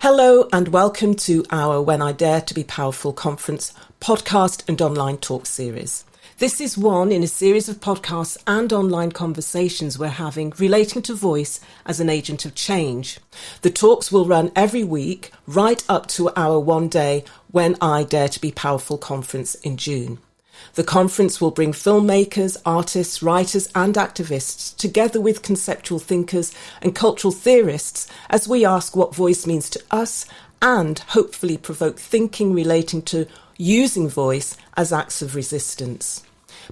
Hello and welcome to our When I Dare to Be Powerful conference, podcast and online talk series. This is one in a series of podcasts and online conversations we're having relating to voice as an agent of change. The talks will run every week right up to our one day When I Dare to Be Powerful conference in June. The conference will bring filmmakers, artists, writers and activists together with conceptual thinkers and cultural theorists as we ask what voice means to us and hopefully provoke thinking relating to using voice as acts of resistance.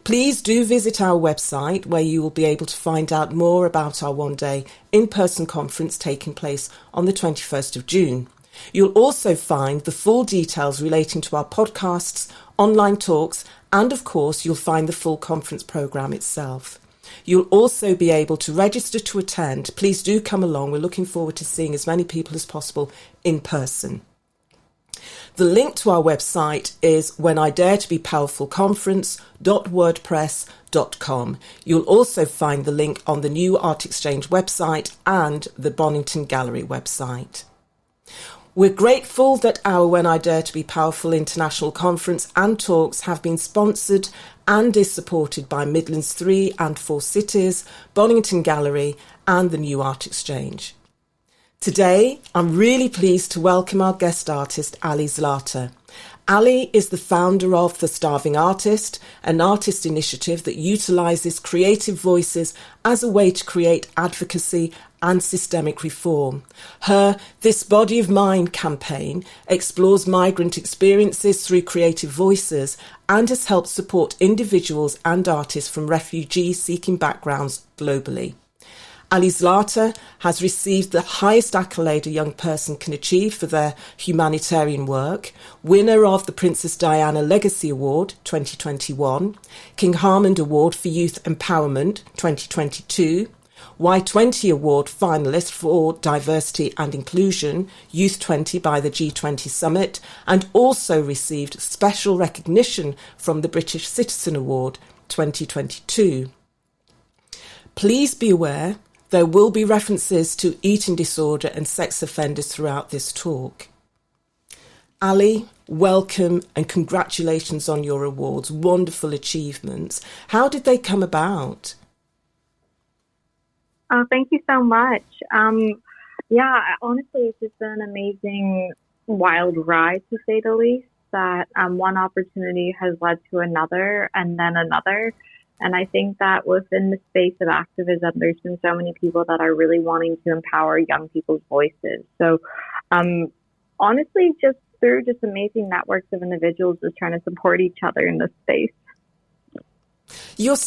Please do visit our website where you will be able to find out more about our one-day in-person conference taking place on the 21st of June. You'll also find the full details relating to our podcasts, online talks, and of course, you'll find the full conference programme itself. You'll also be able to register to attend. Please do come along. We're looking forward to seeing as many people as possible in person. The link to our website is whenidareToBePowerfulConference.wordpress.com. You'll also find the link on the new Art Exchange website and the Bonington Gallery website. We're grateful that our When I Dare to Be Powerful International Conference and talks have been sponsored and is supported by Midlands 3 and 4 Cities, Bonington Gallery and the New Art Exchange. Today, I'm really pleased to welcome our guest artist, Ali Zlatar. Ali is the founder of The Starving Artist, an artist initiative that utilises creative voices as a way to create advocacy and systemic reform. Her This Body of Mine campaign explores migrant experiences through creative voices and has helped support individuals and artists from refugee-seeking backgrounds globally. Ali Zlatar has received the highest accolade a young person can achieve for their humanitarian work, winner of the Princess Diana Legacy Award 2021, King Hamad Award for Youth Empowerment 2022, Y20 Award Finalist for Diversity and Inclusion, Y20 by the G20 Summit, and also received special recognition from the British Citizen Award 2022. Please be aware there will be references to eating disorder and sex offenders throughout this talk. Ali, welcome and congratulations on your awards. Wonderful achievements. How did they come about? Oh, thank you so much. Honestly, it's just been an amazing, wild ride, to say the least, that one opportunity has led to another and then another. And I think that within the space of activism, there's been so many people that are really wanting to empower young people's voices. So honestly, just through just amazing networks of individuals just trying to support each other in this space. You're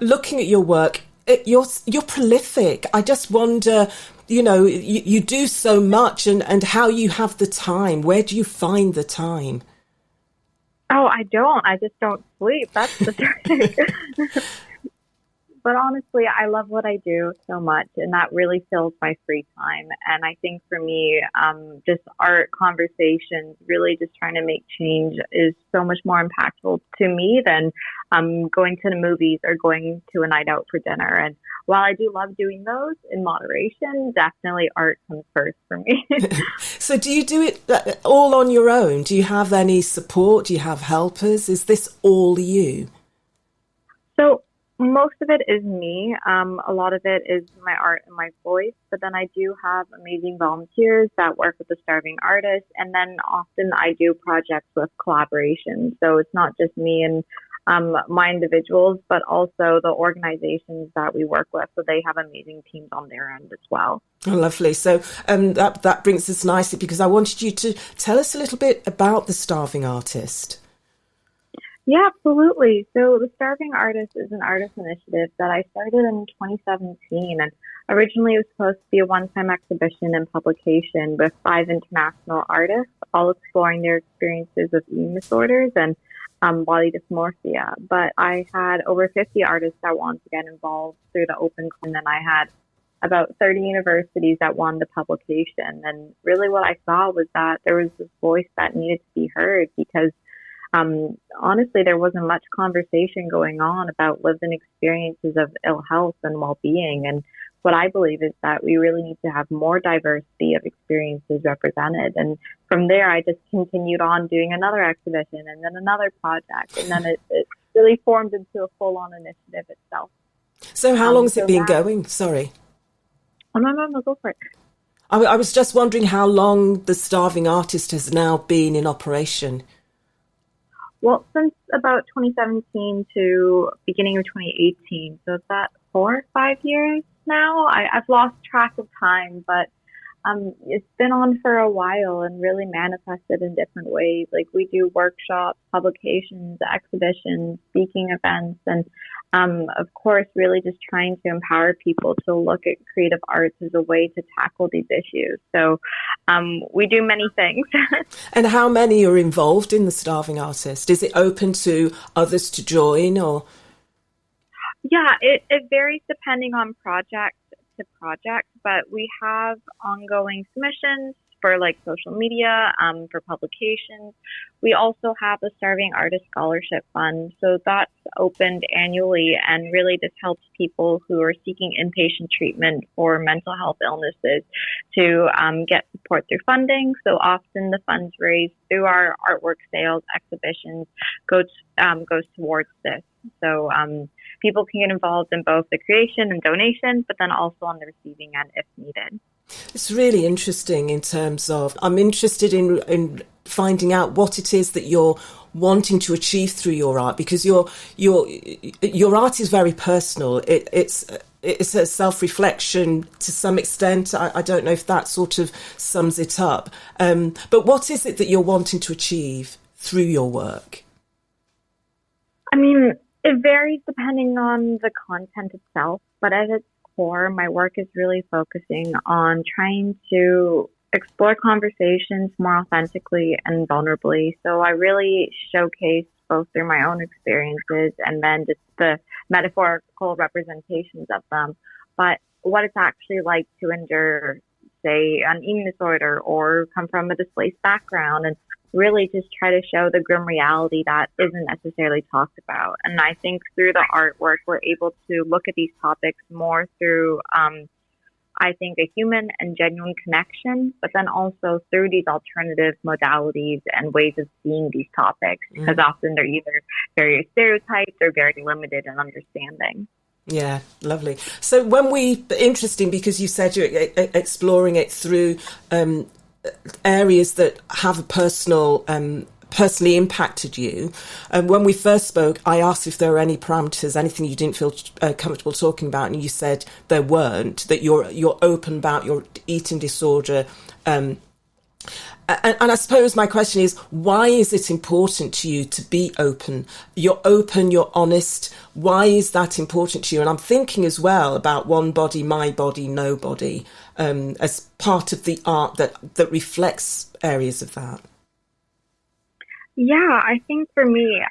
looking at your work, you're prolific. I just wonder, you do so much and how you have the time. Where do you find the time? Oh, I don't. I just don't sleep. That's the trick. But honestly, I love what I do so much, and that really fills my free time. And I think for me, just art conversations, really just trying to make change is so much more impactful to me than going to the movies or going to a night out for dinner. And while I do love doing those in moderation, definitely art comes first for me. So do you do it all on your own? Do you have any support? Do you have helpers? Is this all you? So most of it is me. A lot of it is my art and my voice, but then I do have amazing volunteers that work with the Starving Artist. And then often I do projects with collaboration. So it's not just me and my individuals, but also the organizations that we work with. So they have amazing teams on their end as well. Oh, lovely. So that brings us nicely because I wanted you to tell us a little bit about the Starving Artist. Yeah, absolutely. So the Starving Artist is an artist initiative that I started in 2017. And originally it was supposed to be a one-time exhibition and publication with 5 international artists, all exploring their experiences with eating disorders and body dysmorphia. But I had over 50 artists that wanted to get involved through the open call, and then I had about 30 universities that won the publication. And really what I saw was that there was this voice that needed to be heard because honestly, there wasn't much conversation going on about lived-in experiences of ill health and well-being. And what I believe is that we really need to have more diversity of experiences represented. And from there, I just continued on doing another exhibition and then another project. And then it really formed into a full-on initiative itself. So how long has it been going? Sorry. Oh, no, go for it. I was just wondering how long the Starving Artist has now been in operation. Well, since about 2017 to beginning of 2018, so it's at 4 or 5 years now. I've lost track of time, but it's been on for a while and really manifested in different ways. Like we do workshops, publications, exhibitions, speaking events, and of course, really just trying to empower people to look at creative arts as a way to tackle these issues. So we do many things. And how many are involved in the Starving Artist? Is it open to others to join, or? Yeah, it varies depending on project to project, but we have ongoing submissions for like social media, for publications. We also have the Starving Artist Scholarship Fund. So that's opened annually and really just helps people who are seeking inpatient treatment for mental health illnesses to get support through funding. So often the funds raised through our artwork sales, exhibitions goes towards this. So people can get involved in both the creation and donation, but then also on the receiving end if needed. It's really interesting in terms of, I'm interested in finding out what it is that you're wanting to achieve through your art, because your art is very personal. It's a self-reflection to some extent. I don't know if that sort of sums it up. But what is it that you're wanting to achieve through your work? I mean, it varies depending on the content itself, but at its core, my work is really focusing on trying to explore conversations more authentically and vulnerably. So I really showcase both through my own experiences and then just the metaphorical representations of them, but what it's actually like to endure, say, an eating disorder or come from a displaced background, and really just try to show the grim reality that isn't necessarily talked about. And I think through the artwork, we're able to look at these topics more through, I think, a human and genuine connection, but then also through these alternative modalities and ways of seeing these topics, because often they're either very stereotyped or very limited in understanding. Yeah, lovely. So interesting, because you said you're exploring it through areas that have a personally impacted you. And when we first spoke, I asked if there were any parameters, anything you didn't feel comfortable talking about, and you said there weren't, that you're open about your eating disorder. And I suppose my question is, why is it important to you to be open? You're open, you're honest. Why is that important to you? And I'm thinking as well about one body, my body, nobody, as part of the art that reflects areas of that. Yeah, I think for me,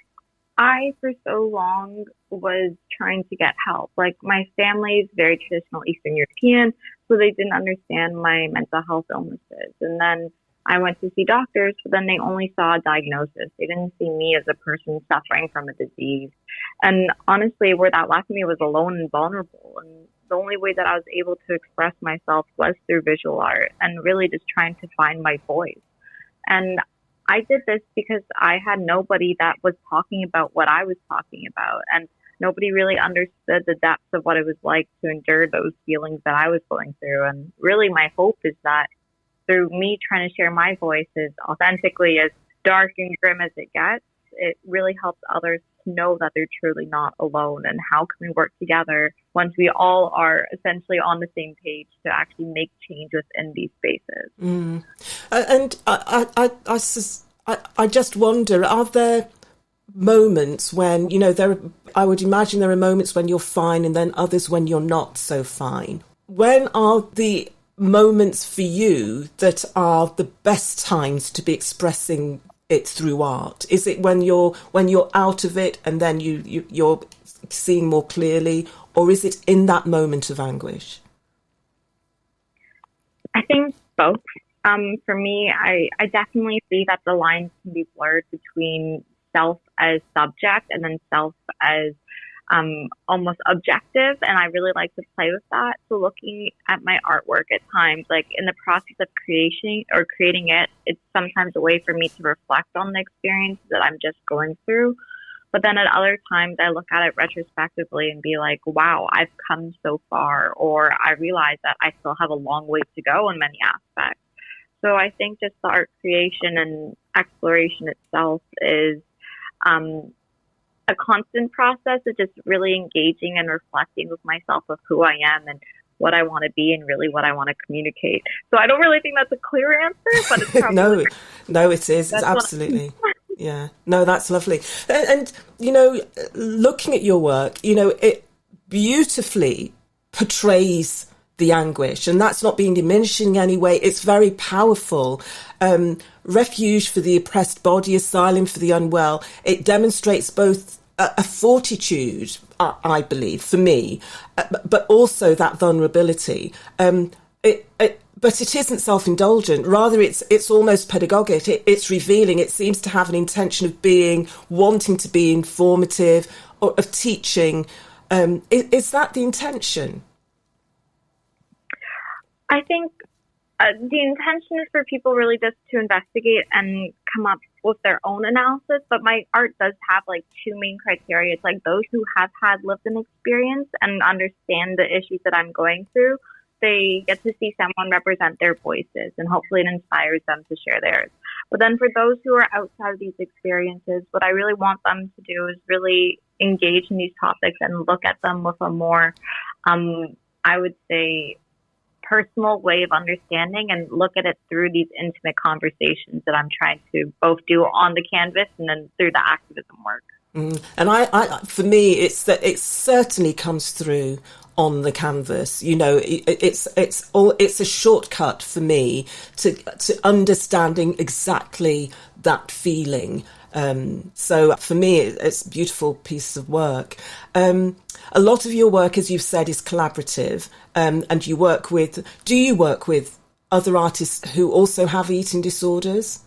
I for so long was trying to get help. Like my family is very traditional Eastern European, so they didn't understand my mental health illnesses. And then I went to see doctors, but then they only saw a diagnosis. They didn't see me as a person suffering from a disease. And honestly, where that left me was alone and vulnerable. And the only way that I was able to express myself was through visual art and really just trying to find my voice. And I did this because I had nobody that was talking about what I was talking about. And nobody really understood the depths of what it was like to endure those feelings that I was going through. And really my hope is that through me trying to share my voice as authentically, as dark and grim as it gets, it really helps others to know that they're truly not alone. And how can we work together once we all are essentially on the same page to actually make change within these spaces? And I just wonder, are there moments when, I would imagine there are moments when you're fine and then others when you're not so fine. When are the moments for you that are the best times to be expressing it through art? Is it when you're out of it and then you're seeing more clearly, or is it in that moment of anguish? I think both. For me, I definitely see that the lines can be blurred between self as subject and then self as almost objective, and I really like to play with that. So looking at my artwork at times, like in the process of creating it, it's sometimes a way for me to reflect on the experience that I'm just going through. But then at other times, I look at it retrospectively and be like, wow, I've come so far, or I realize that I still have a long way to go in many aspects. So I think just the art creation and exploration itself is a constant process of just really engaging and reflecting with myself of who I am and what I want to be and really what I want to communicate. So I don't really think that's a clear answer, but it's probably no, it is. It's absolutely. Yeah, no, that's lovely. And, looking at your work, it beautifully portrays the anguish, and that's not being diminishing in any way. It's very powerful. Refuge for the oppressed body, asylum for the unwell. It demonstrates both a fortitude, I believe, for me, but also that vulnerability. But it isn't self-indulgent. Rather, it's almost pedagogic. It's revealing. It seems to have an intention of wanting to be informative, or of teaching. Is that the intention? I think the intention is for people really just to investigate and come up with their own analysis. But my art does have like two main criteria. It's like those who have had lived an experience and understand the issues that I'm going through. They get to see someone represent their voices, and hopefully it inspires them to share theirs. But then for those who are outside of these experiences, what I really want them to do is really engage in these topics and look at them with a more, I would say, personal way of understanding, and look at it through these intimate conversations that I'm trying to both do on the canvas and then through the activism work. And I, for me, it's that it certainly comes through on the canvas. It's a shortcut for me to understanding exactly that feeling. So for me, it's a beautiful piece of work. A lot of your work, as you've said, is collaborative, and do you work with other artists who also have eating disorders?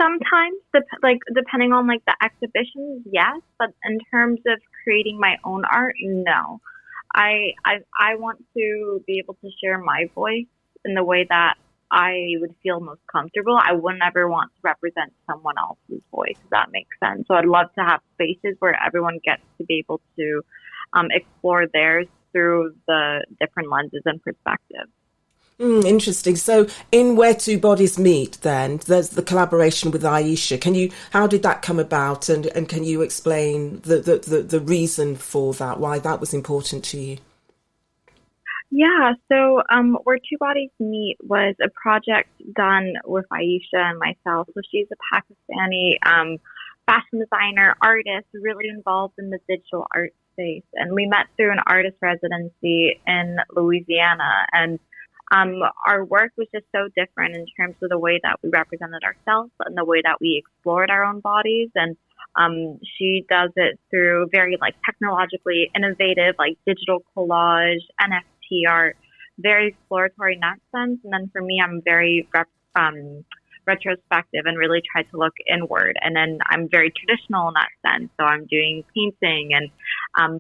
Sometimes, depending on the exhibitions, yes. But in terms of creating my own art, no. I want to be able to share my voice in the way that I would feel most comfortable. I would never want to represent someone else's voice, if that makes sense. So I'd love to have spaces where everyone gets to be able to explore theirs through the different lenses and perspectives. Interesting. So in Where Two Bodies Meet, then, there's the collaboration with Aisha. How did that come about, and can you explain the reason for that, why that was important to you? Yeah, so Where Two Bodies Meet was a project done with Aisha and myself. So she's a Pakistani fashion designer, artist, really involved in the digital art space. And we met through an artist residency in Louisiana, and our work was just so different in terms of the way that we represented ourselves and the way that we explored our own bodies. And she does it through very technologically innovative, digital collage, NFT art, very exploratory in that sense. And then for me, I'm very retrospective and really try to look inward. And then I'm very traditional in that sense. So I'm doing painting and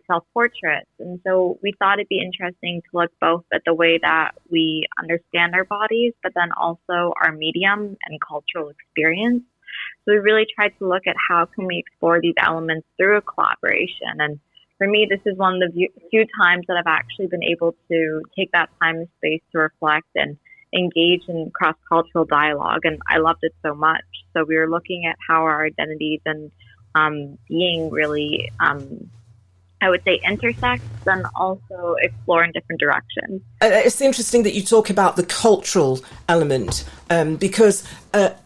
self-portraits. And so we thought it'd be interesting to look both at the way that we understand our bodies, but then also our medium and cultural experience. So we really tried to look at how can we explore these elements through a collaboration. And for me, this is one of the few times that I've actually been able to take that time and space to reflect and engage in cross-cultural dialogue, and I loved it so much. So we were looking at how our identities and being really, I would say, intersect, and also explore in different directions. It's interesting that you talk about the cultural element, because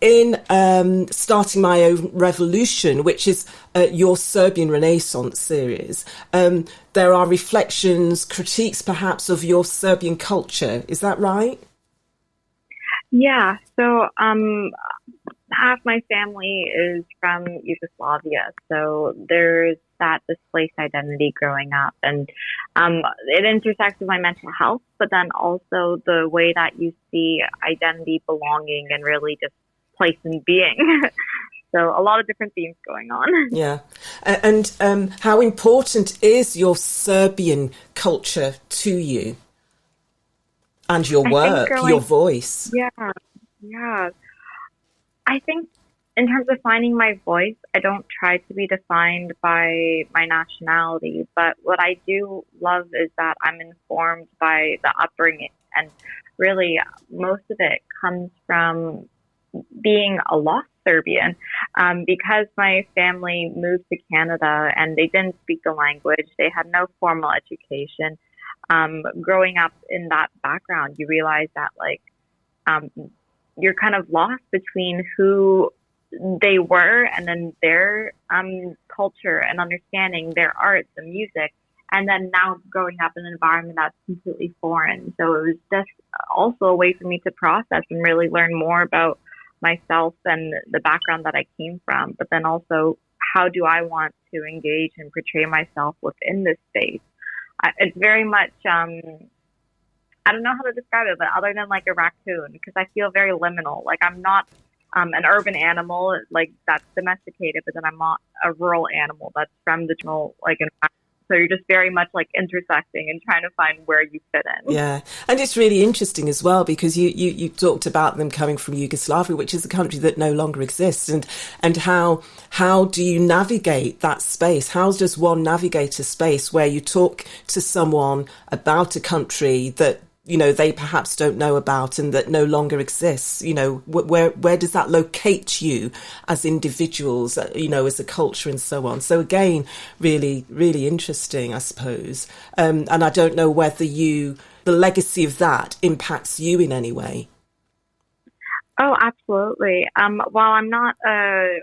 in Starting My Own Revolution, which is your Serbian Renaissance series, there are reflections, critiques perhaps of your Serbian culture. Is that right? Yeah, so half my family is from Yugoslavia, so there's that displaced identity growing up, and it intersects with my mental health, but then also the way that you see identity, belonging, and really just place and being. So a lot of different themes going on. Yeah. And how important is your Serbian culture to you and your work, your voice? Yeah. I think in terms of finding my voice, I don't try to be defined by my nationality, but what I do love is that I'm informed by the upbringing, and really most of it comes from being a lost Serbian, because my family moved to Canada and they didn't speak the language. They had no formal education. Growing up in that background, you realize that you're kind of lost between who they were and then their culture and understanding their art, the music, and then now growing up in an environment that's completely foreign. So it was just also a way for me to process and really learn more about myself and the background that I came from, but then also how do I want to engage and portray myself within this space. It's very much, I don't know how to describe it, but other than like a raccoon, because I feel very liminal. Like I'm not an urban animal, like that's domesticated, but then I'm not a rural animal that's from the general, like, environment. So you're just very much like intersecting and trying to find where you fit in. Yeah. And it's really interesting as well, because you talked about them coming from Yugoslavia, which is a country that no longer exists. And how do you navigate that space? How does one navigate a space where you talk to someone about a country that, you know, they perhaps don't know about and that no longer exists? You know, where does that locate you as individuals, you know, as a culture and so on? So again, really, really interesting, I suppose. And I don't know whether the legacy of that impacts you in any way. Oh, absolutely. While I'm not a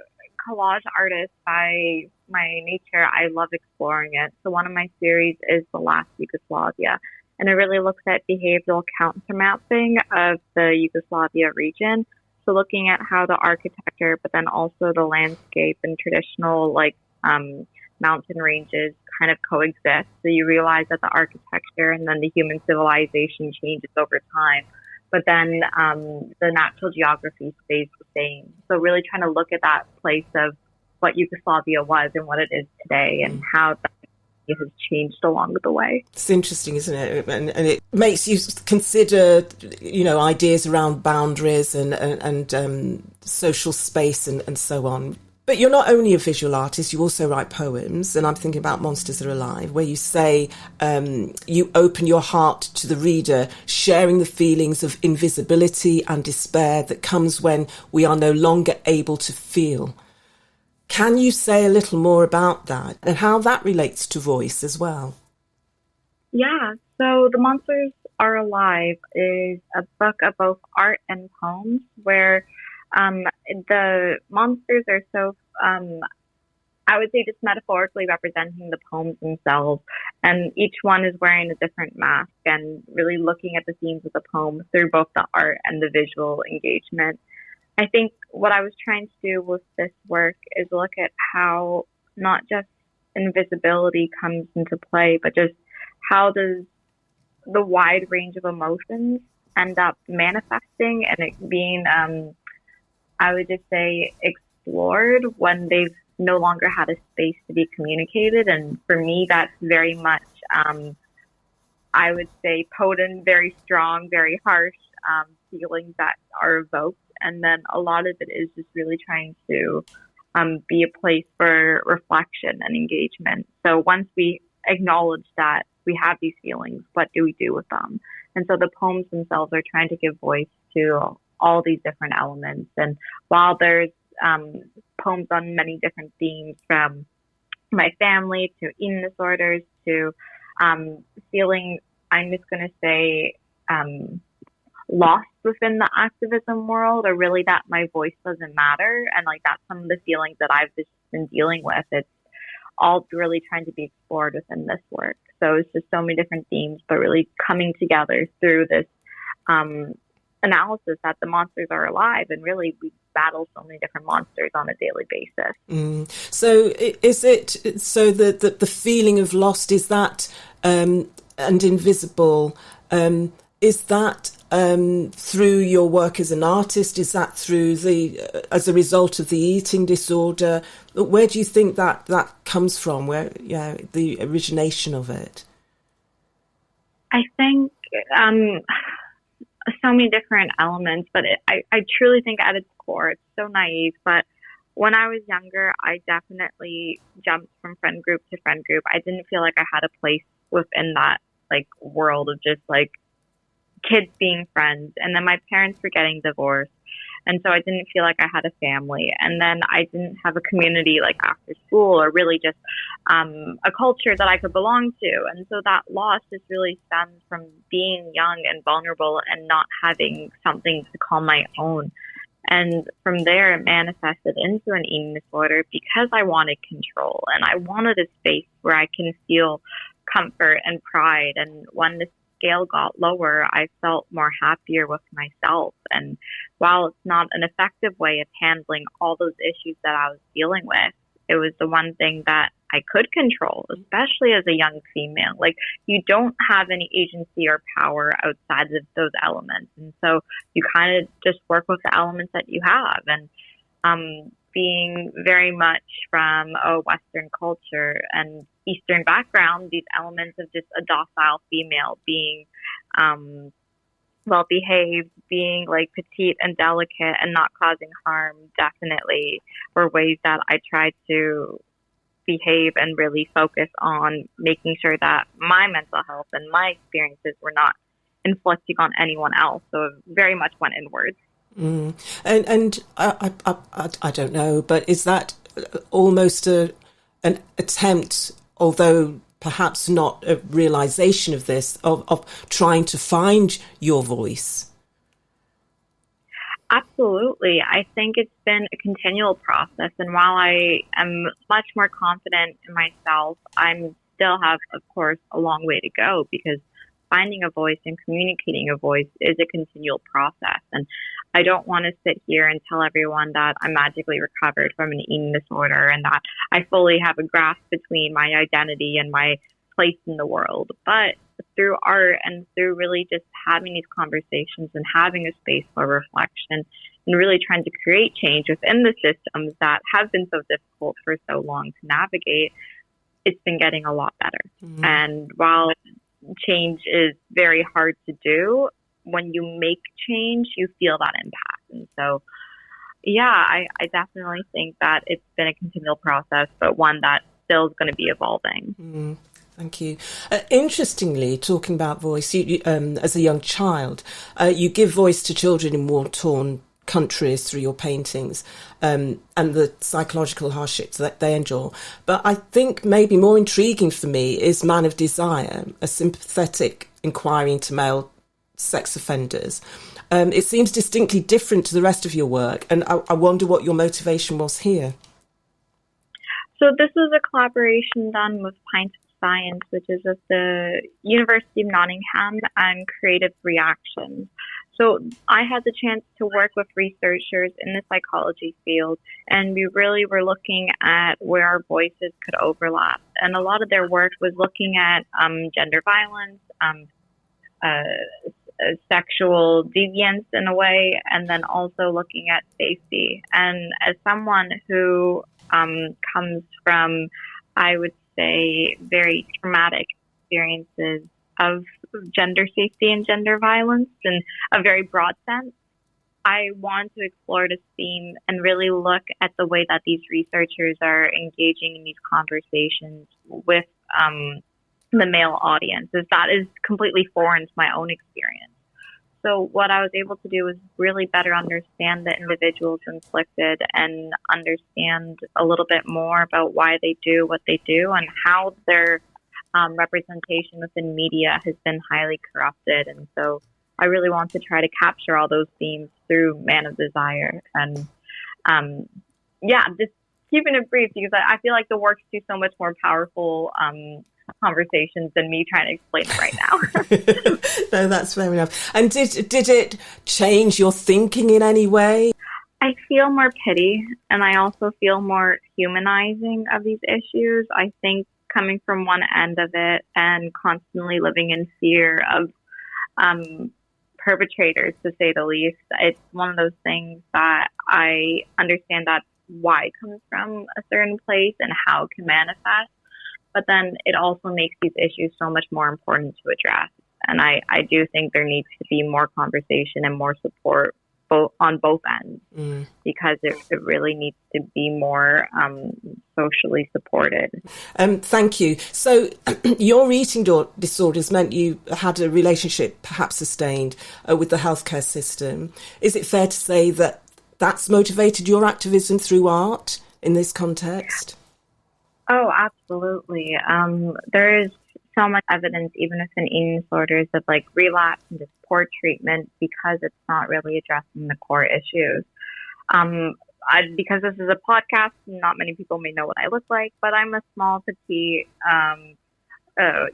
collage artist by my nature, I love exploring it. So one of my series is The Last Yugoslavia. And it really looks at behavioral counter mapping of the Yugoslavia region. So looking at how the architecture, but then also the landscape and traditional mountain ranges kind of coexist. So you realize that the architecture and then the human civilization changes over time. But then the natural geography stays the same. So really trying to look at that place of what Yugoslavia was and what it is today and how that has changed along the way. It's interesting, isn't it? And it makes you consider, you know, ideas around boundaries and social space and so on. But you're not only a visual artist, you also write poems. And I'm thinking about Monsters Are Alive, where you say you open your heart to the reader, sharing the feelings of invisibility and despair that comes when we are no longer able to feel. Can you say a little more about that and how that relates to voice as well? Yeah, so The Monsters Are Alive is a book of both art and poems where the monsters are so, I would say, just metaphorically representing the poems themselves. And each one is wearing a different mask and really looking at the themes of the poem through both the art and the visual engagement. I think what I was trying to do with this work is look at how not just invisibility comes into play, but just how does the wide range of emotions end up manifesting and it being, I would just say, explored when they've no longer had a space to be communicated. And for me, that's very much, I would say, potent, very strong, very harsh feelings that are evoked. And then a lot of it is just really trying to be a place for reflection and engagement. So once we acknowledge that we have these feelings, what do we do with them? And so the poems themselves are trying to give voice to all these different elements. And while there's poems on many different themes, from my family to eating disorders to feeling, I'm just going to say, lost within the activism world, or really that my voice doesn't matter. And like that's some of the feelings that I've just been dealing with. It's all really trying to be explored within this work. So it's just so many different themes, but really coming together through this analysis that the monsters are alive, and really we battle so many different monsters on a daily basis. So is it, so the feeling of lost, is that and invisible, is that through your work as an artist? Is that through as a result of the eating disorder? Where do you think that comes from? Where, the origination of it? I think so many different elements, but I truly think at its core, it's so naive, but when I was younger, I definitely jumped from friend group to friend group. I didn't feel like I had a place within that world of just kids being friends. And then my parents were getting divorced. And so I didn't feel like I had a family. And then I didn't have a community after school, or really just a culture that I could belong to. And so that loss just really stems from being young and vulnerable and not having something to call my own. And from there, it manifested into an eating disorder because I wanted control and I wanted a space where I can feel comfort and pride. And when the scale got lower, I felt more happier with myself. And while it's not an effective way of handling all those issues that I was dealing with, it was the one thing that I could control, especially as a young female. You don't have any agency or power outside of those elements. And so you kind of just work with the elements that you have. And being very much from a Western culture and Eastern background, these elements of just a docile female, being well-behaved, being petite and delicate and not causing harm, definitely were ways that I tried to behave and really focus on making sure that my mental health and my experiences were not inflicting on anyone else. So it very much went inwards. Mm. And I don't know, but is that almost an attempt, although perhaps not a realization of this, of trying to find your voice? Absolutely. I think it's been a continual process. And while I am much more confident in myself, I still have, of course, a long way to go, because finding a voice and communicating a voice is a continual process. And I don't want to sit here and tell everyone that I'm magically recovered from an eating disorder and that I fully have a grasp between my identity and my place in the world. But through art and through really just having these conversations and having a space for reflection and really trying to create change within the systems that have been so difficult for so long to navigate, it's been getting a lot better. Mm-hmm. And while change is very hard to do, when you make change, you feel that impact. And so, I definitely think that it's been a continual process, but one that still is going to be evolving. Mm. Thank you. Interestingly, talking about voice, you, as a young child, you give voice to children in war-torn countries through your paintings and the psychological hardships that they endure. But I think maybe more intriguing for me is Man of Desire, a sympathetic inquiry into male sex offenders. It seems distinctly different to the rest of your work, and I wonder what your motivation was here. So this was a collaboration done with Pint of Science, which is at the University of Nottingham, and Creative Reactions. So I had the chance to work with researchers in the psychology field, and we really were looking at where our voices could overlap. And a lot of their work was looking at gender violence, sexual deviance in a way, and then also looking at safety. And as someone who comes from, I would say, very traumatic experiences of gender safety and gender violence in a very broad sense, I want to explore this theme and really look at the way that these researchers are engaging in these conversations with the male audience, as that is completely foreign to my own experience. So what I was able to do was really better understand the individuals inflicted and understand a little bit more about why they do what they do and how their representation within media has been highly corrupted. And so I really want to try to capture all those themes through Man of Desire. And just keeping it brief, because I feel like the works do so much more powerful conversations than me trying to explain it right now. No, that's fair enough. And did it change your thinking in any way? I feel more pity, and I also feel more humanizing of these issues. I think coming from one end of it and constantly living in fear of perpetrators, to say the least. It's one of those things that I understand that why it comes from a certain place and how it can manifest, but then it also makes these issues so much more important to address. And I do think there needs to be more conversation and more support on both ends, because it really needs to be more socially supported. Thank you. So your eating disorders meant you had a relationship perhaps sustained with the healthcare system. Is it fair to say that that's motivated your activism through art in this context? Oh, absolutely. There is so much evidence, even within eating disorders, of like relapse and just poor treatment because it's not really addressing the core issues. Because this is a podcast, not many people may know what I look like, but I'm a small, petite,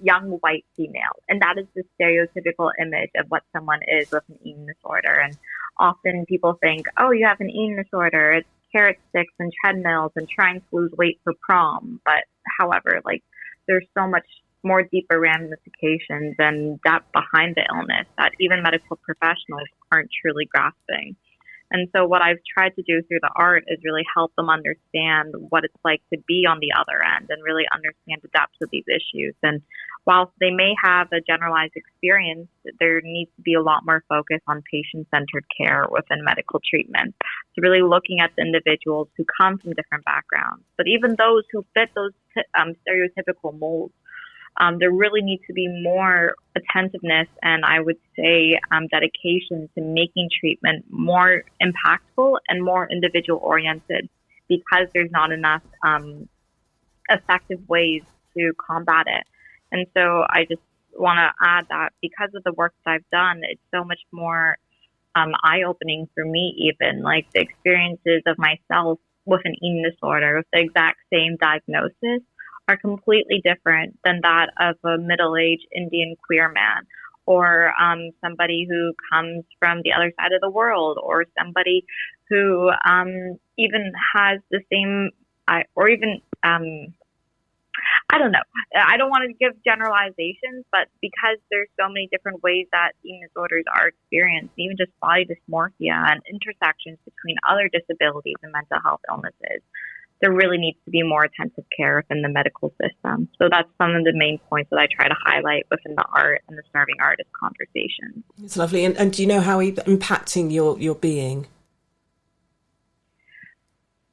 young white female. And that is the stereotypical image of what someone is with an eating disorder. And often people think, oh, you have an eating disorder. It's carrot sticks and treadmills and trying to lose weight for prom. But however, like, there's so much more deeper ramifications and depth behind the illness that even medical professionals aren't truly grasping. And so what I've tried to do through the art is really help them understand what it's like to be on the other end and really understand the depths of these issues. And whilst they may have a generalized experience, there needs to be a lot more focus on patient-centered care within medical treatment. So really looking at the individuals who come from different backgrounds, but even those who fit those stereotypical molds. There really needs to be more attentiveness and I would say dedication to making treatment more impactful and more individual oriented, because there's not enough effective ways to combat it. And so I just want to add that because of the work that I've done, it's so much more eye-opening for me, even like the experiences of myself with an eating disorder with the exact same diagnosis are completely different than that of a middle-aged Indian queer man, or somebody who comes from the other side of the world, or somebody who even has the same, or even, I don't know. I don't want to give generalizations, but because there's so many different ways that eating disorders are experienced, even just body dysmorphia and intersections between other disabilities and mental health illnesses, there really needs to be more attentive care within the medical system. So that's some of the main points that I try to highlight within the art and the starving artist conversation. It's lovely. And do you know how it's impacting your being?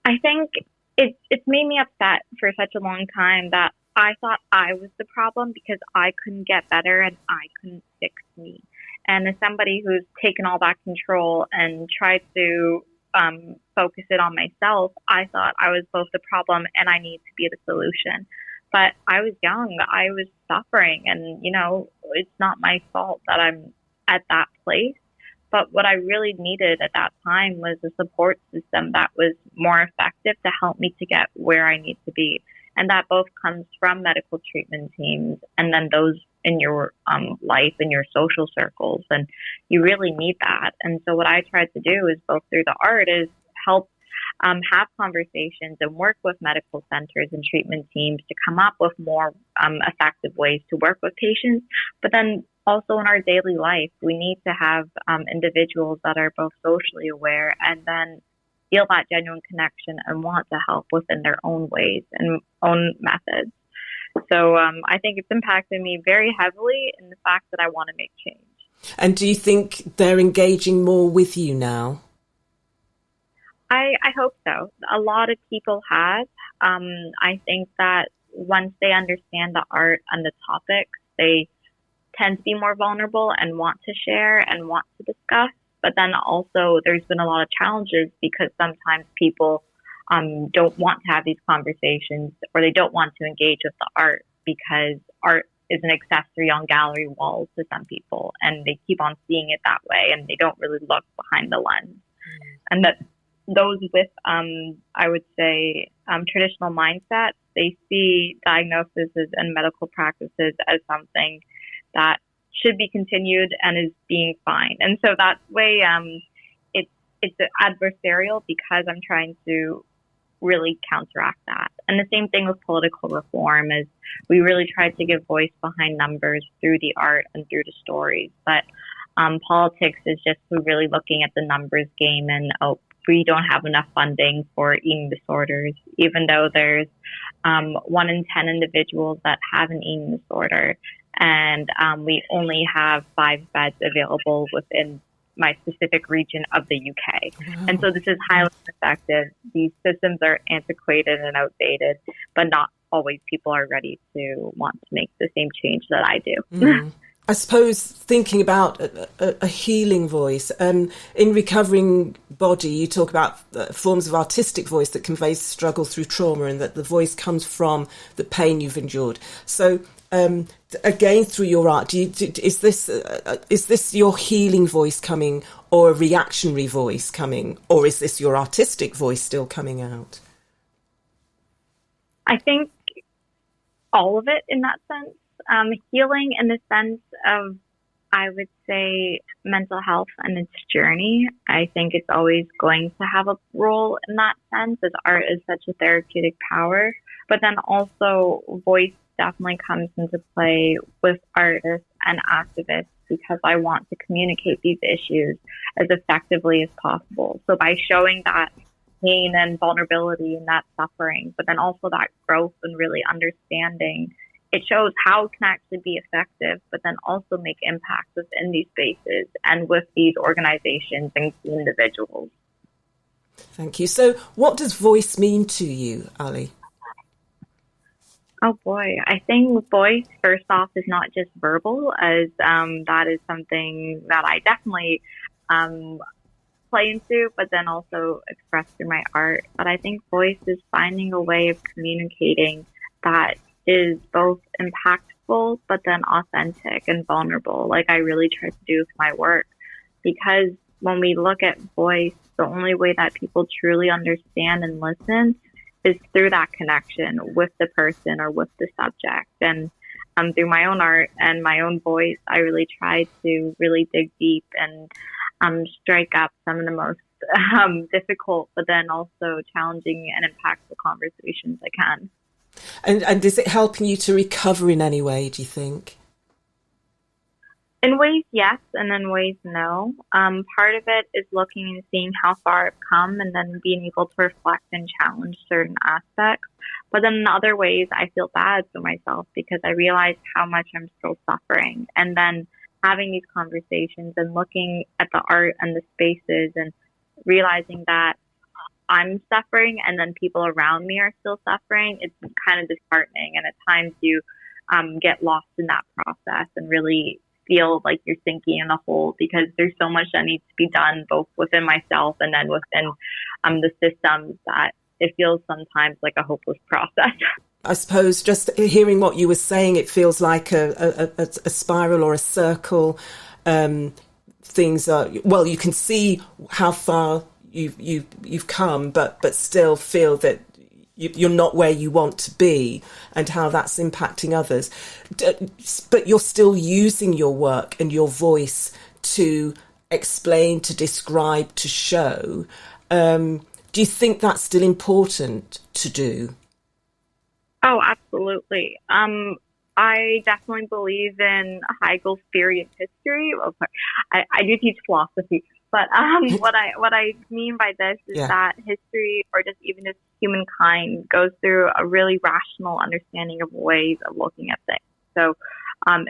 I think it's made me upset for such a long time that I thought I was the problem because I couldn't get better and I couldn't fix me. And as somebody who's taken all that control and tried to focus it on myself, I thought I was both the problem and I need to be the solution. But I was young, I was suffering, and it's not my fault that I'm at that place. But what I really needed at that time was a support system that was more effective to help me to get where I need to be. And that both comes from medical treatment teams and then those in your life, in your social circles. And you really need that. And so what I tried to do is both through the art is help have conversations and work with medical centers and treatment teams to come up with more effective ways to work with patients. But then also in our daily life, we need to have individuals that are both socially aware and then feel that genuine connection and want to help within their own ways and own methods. So I think it's impacted me very heavily in the fact that I want to make change. And do you think they're engaging more with you now? I hope so. A lot of people have. I think that once they understand the art and the topics, they tend to be more vulnerable and want to share and want to discuss. But then also there's been a lot of challenges because sometimes people don't want to have these conversations or they don't want to engage with the art because art is an accessory on gallery walls to some people and they keep on seeing it that way and they don't really look behind the lens. And that those with, I would say, traditional mindsets, they see diagnoses and medical practices as something that should be continued and is being fine. And so that way, it's adversarial because I'm trying to really counteract that. And the same thing with political reform is we really try to give voice behind numbers through the art and through the stories. But Politics is just really looking at the numbers game and, oh, we don't have enough funding for eating disorders, even though there's 1 in 10 individuals that have an eating disorder. And we only have 5 beds available within my specific region of the UK. Wow. And so this is highly effective. These systems are antiquated and outdated, but not always people are ready to want to make the same change that I do. Mm. I suppose thinking about a healing voice, in Recovering Body, you talk about forms of artistic voice that conveys struggle through trauma, and that the voice comes from the pain you've endured. So again, through your art, is this your healing voice coming, or a reactionary voice coming, or is this your artistic voice still coming out? I think all of it in that sense. Healing in the sense of, I would say, mental health and its journey. I think it's always going to have a role in that sense, as art is such a therapeutic power. But then also voice definitely comes into play with artists and activists, because I want to communicate these issues as effectively as possible. So by showing that pain and vulnerability and that suffering, but then also that growth and really understanding, it shows how it can actually be effective, but then also make impacts within these spaces and with these organizations and individuals. Thank you. So what does voice mean to you, Ali? Oh boy, I think voice, first off, is not just verbal, as that is something that I definitely play into, but then also express through my art. But I think voice is finding a way of communicating that is both impactful, but then authentic and vulnerable, like I really try to do with my work. Because when we look at voice, the only way that people truly understand and listen is through that connection with the person or with the subject. And through my own art and my own voice, I really try to really dig deep and strike up some of the most difficult, but then also challenging and impactful conversations I can. And is it helping you to recover in any way, do you think? In ways, yes, and in ways, no. Part of it is looking and seeing how far I've come and then being able to reflect and challenge certain aspects. But then in other ways, I feel bad for myself because I realize how much I'm still suffering. And then having these conversations and looking at the art and the spaces and realizing that I'm suffering and then people around me are still suffering, it's kind of disheartening. And at times you get lost in that process and really feel like you're sinking in a hole because there's so much that needs to be done both within myself and then within the systems that it feels sometimes like a hopeless process. I suppose just hearing what you were saying, it feels like a spiral or a circle. Things are, well, you can see how far you've come, but still feel that you're not where you want to be, and how that's impacting others. But you're still using your work and your voice to explain, to describe, to show. Do you think that's still important to do? Oh, absolutely. I definitely believe in Hegel's theory of history. Well, I do teach philosophy, but what I mean by this is that history, or just even just humankind, goes through a really rational understanding of ways of looking at things. So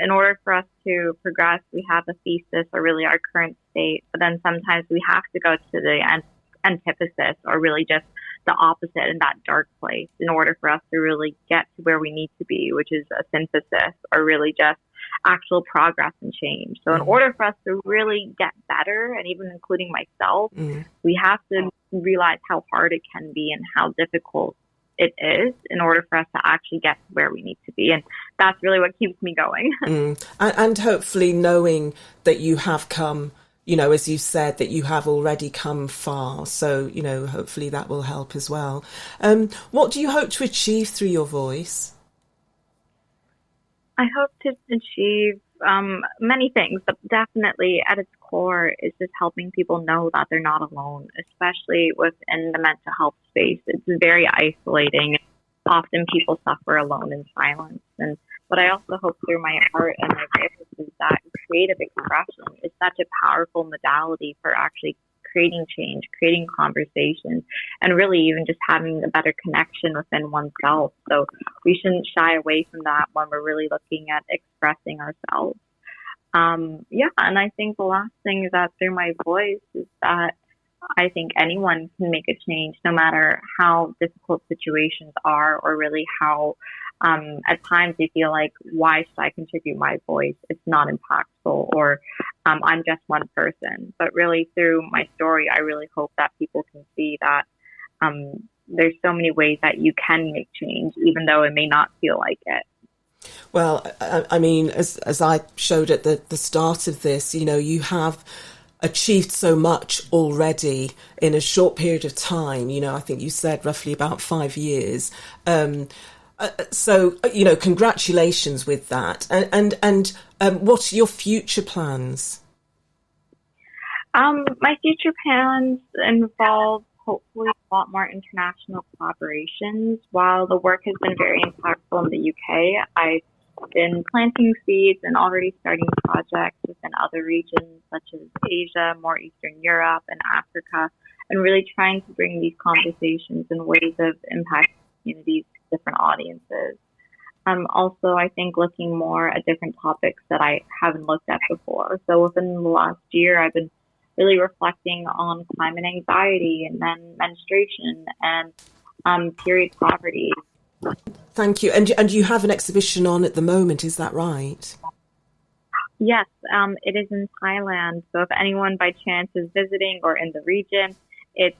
in order for us to progress, we have a thesis, or really our current state, but then sometimes we have to go to the antithesis, or really just the opposite in that dark place, in order for us to really get to where we need to be, which is a synthesis, or really just actual progress and change. So in order for us to really get better, and even including myself, we have to realize how hard it can be and how difficult it is in order for us to actually get to where we need to be. And that's really what keeps me going. And hopefully knowing that you have come, you know, as you said, that you have already come far. So, you know, hopefully that will help as well. What do you hope to achieve through your voice? I hope to achieve many things, but definitely at its core is just helping people know that they're not alone, especially within the mental health space. It's very isolating. Often people suffer alone in silence. And But I also hope through my art and my practices that creative expression is such a powerful modality for actually creating change, creating conversations, and really even just having a better connection within oneself. So we shouldn't shy away from that when we're really looking at expressing ourselves. And I think the last thing is that through my voice is that I think anyone can make a change, no matter how difficult situations are, or really how at times you feel like, why should I contribute my voice? It's not impactful, or I'm just one person. But really through my story, I really hope that people can see that there's so many ways that you can make change, even though it may not feel like it. Well, I mean, as I showed at the start of this, you have achieved so much already in a short period of time. I think you said roughly about 5 years. So, congratulations with that. And what are your future plans? My future plans involve hopefully a lot more international collaborations. While the work has been very impactful in the UK, I've been planting seeds and already starting projects within other regions such as Asia, more Eastern Europe, and Africa, and really trying to bring these conversations and ways of impacting communities to different audiences. Also, I think looking more at different topics that I haven't looked at before. So within the last year, I've been really reflecting on climate anxiety and then menstruation and period poverty. Thank you. And you have an exhibition on at the moment, is that right? Yes, it is in Thailand. So if anyone by chance is visiting or in the region, it's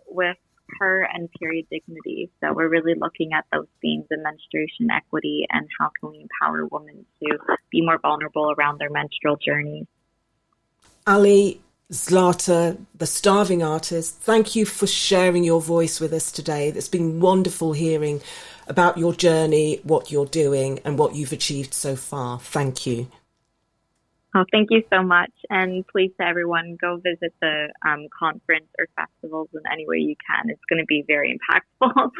with her and period dignity. So we're really looking at those themes of menstruation equity and how can we empower women to be more vulnerable around their menstrual journey. Ali, Zlatar, the starving artist, thank you for sharing your voice with us today. It's been wonderful hearing about your journey, what you're doing, and what you've achieved so far. Thank you. Oh, thank you so much. And please, to everyone, go visit the conference or festivals in any way you can. It's going to be very impactful.